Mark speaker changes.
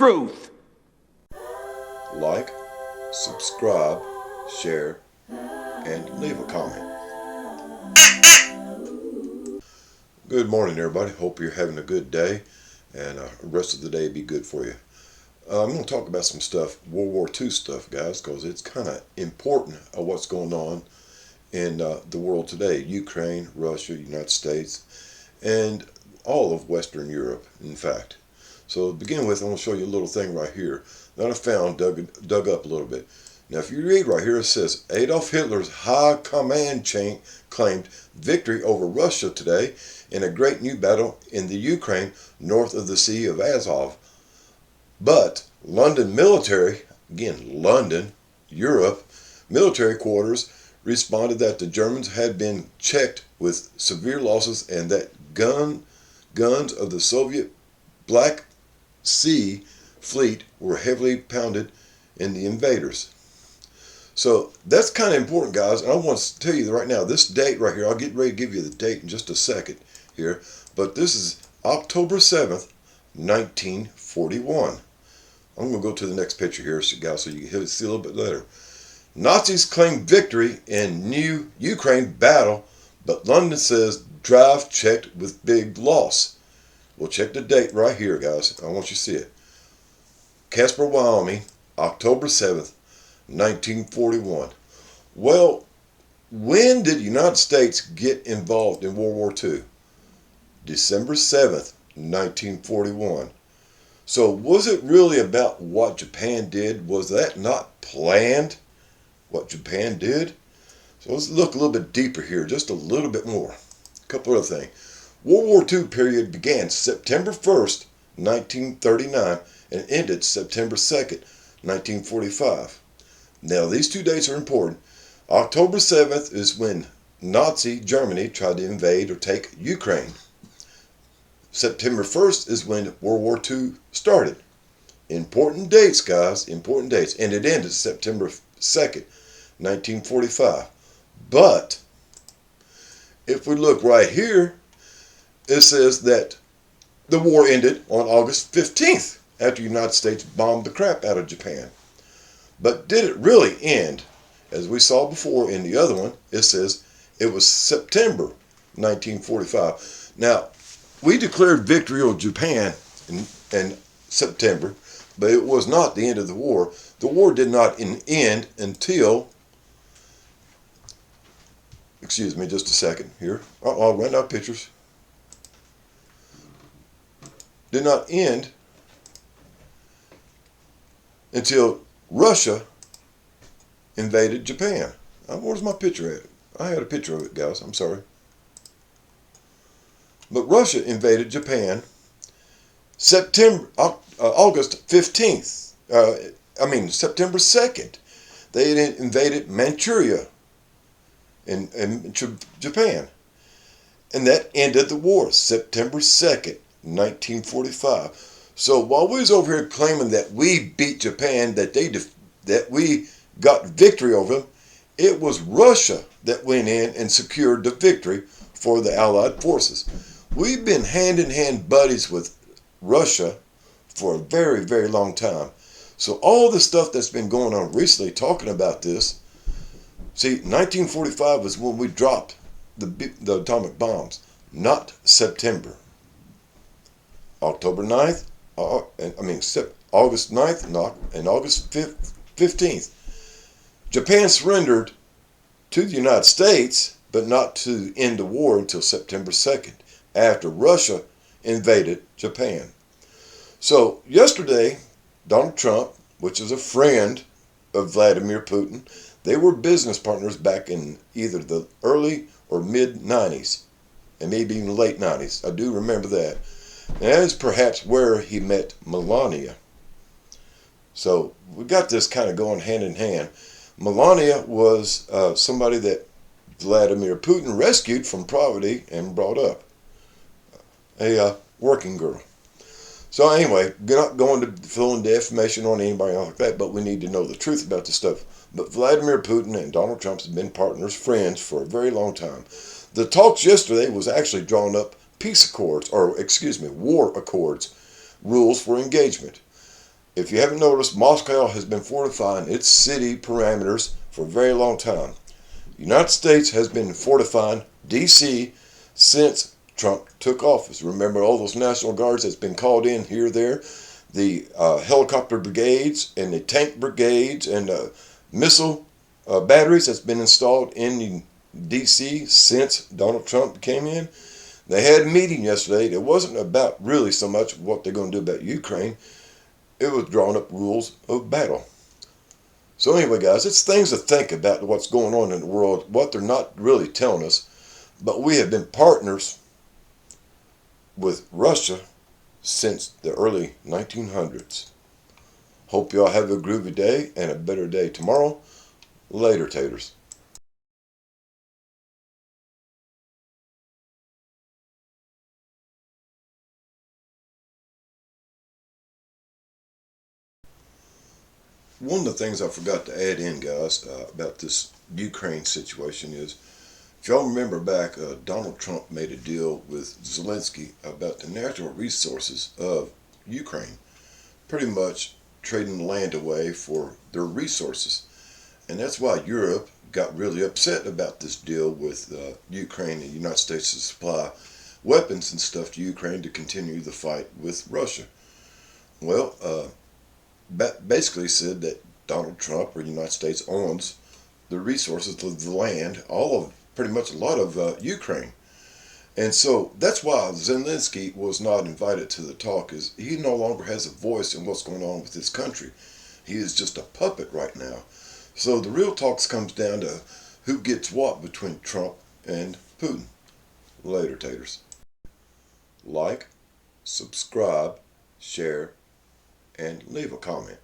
Speaker 1: truth.
Speaker 2: Like, subscribe, share, and leave a comment. Good morning, everybody. Hope you're having a good day, and the rest of the day be good for you. I'm going to talk about some stuff, World War II stuff, guys, because it's kind of important of what's going on in the world today. Ukraine, Russia, United States, and all of Western Europe, in fact. So to begin with, I'm going to show you a little thing right here that I found, dug up a little bit. Now, if you read right here, it says, Adolf Hitler's high command chain claimed victory over Russia today in a great new battle in the Ukraine north of the Sea of Azov. But London military, again, London, Europe, military quarters responded that the Germans had been checked with severe losses and that guns of the Soviet Black Sea fleet were heavily pounded in the invaders. So that's kind of important, guys. And I want to tell you right now, this date right here, I'll get ready to give you the date in just a second here. But this is October 7th, 1941. I'm going to go to the next picture here, guys, so you can see a little bit later. Nazis claimed victory in new Ukraine battle, but London says drive checked with big loss. We'll check the date right here, guys. I want you to see it. Casper, Wyoming, October 7th, 1941. Well, when did the United States get involved in World War II? December 7th, 1941. So was it really about what Japan did? Was that not planned, what Japan did? So let's look a little bit deeper here, just a little bit more. A couple other things. World War II period began September 1st, 1939 and ended September 2nd, 1945. Now these two dates are important. October 7th is when Nazi Germany tried to invade or take Ukraine. September 1st is when World War II started. Important dates, guys, important dates. And it ended September 2nd, 1945. But if we look right here, it says that the war ended on August 15th after the United States bombed the crap out of Japan. But did it really end? As we saw before in the other one, it says it was September 1945. Now, we declared victory over Japan in September, but it was not the end of the war. The war did not end until, excuse me just a second here. I'll run out pictures. Did not end until Russia invaded Japan. Where's my picture at? I had a picture of it, guys. I'm sorry. But Russia invaded Japan August 15th. September 2nd. They invaded Manchuria in Japan. And that ended the war, September 2nd, 1945. So while we was over here claiming that we beat Japan, that we got victory over them, it was Russia that went in and secured the victory for the Allied forces. We've been hand-in-hand buddies with Russia for a very, very long time. So all the stuff that's been going on recently talking about this, see, 1945 was when we dropped the atomic bombs, not September. October 9th, August 9th and August 15th. Japan surrendered to the United States, but not to end the war until September 2nd, after Russia invaded Japan. So yesterday, Donald Trump, which is a friend of Vladimir Putin, they were business partners back in either the early or mid-90s, and maybe even late 90s. I do remember that. And that is perhaps where he met Melania. So we got this kind of going hand in hand. Melania was somebody that Vladimir Putin rescued from poverty and brought up. A working girl. So anyway, not going to fill in defamation on anybody like that, but we need to know the truth about this stuff. But Vladimir Putin and Donald Trump have been partners, friends for a very long time. The talks yesterday was actually drawing up peace accords, or war accords, rules for engagement. If you haven't noticed, Moscow has been fortifying its city parameters for a very long time. The United States has been fortifying D.C. since Trump took office. Remember all those National Guards that's been called in here, there, the helicopter brigades and the tank brigades and missile batteries that's been installed in D.C. since Donald Trump came in. They had a meeting yesterday. It wasn't about really so much what they're going to do about Ukraine. It was drawing up rules of battle. So anyway, guys, it's things to think about what's going on in the world, what they're not really telling us. But we have been partners with Russia since the early 1900s. Hope y'all have a groovy day and a better day tomorrow. Later, taters. One of the things I forgot to add in, guys, about this Ukraine situation is, if y'all remember back, Donald Trump made a deal with Zelensky about the natural resources of Ukraine, pretty much trading land away for their resources. And that's why Europe got really upset about this deal with Ukraine and the United States to supply weapons and stuff to Ukraine to continue the fight with Russia. Well, basically said that Donald Trump or the United States owns the resources of the land, all of pretty much a lot of Ukraine. And so that's why Zelensky was not invited to the talk, is he no longer has a voice in what's going on with this country. He is just a puppet right now. So the real talks comes down to who gets what between Trump and Putin. Later, taters. Like, subscribe, share, and leave a comment.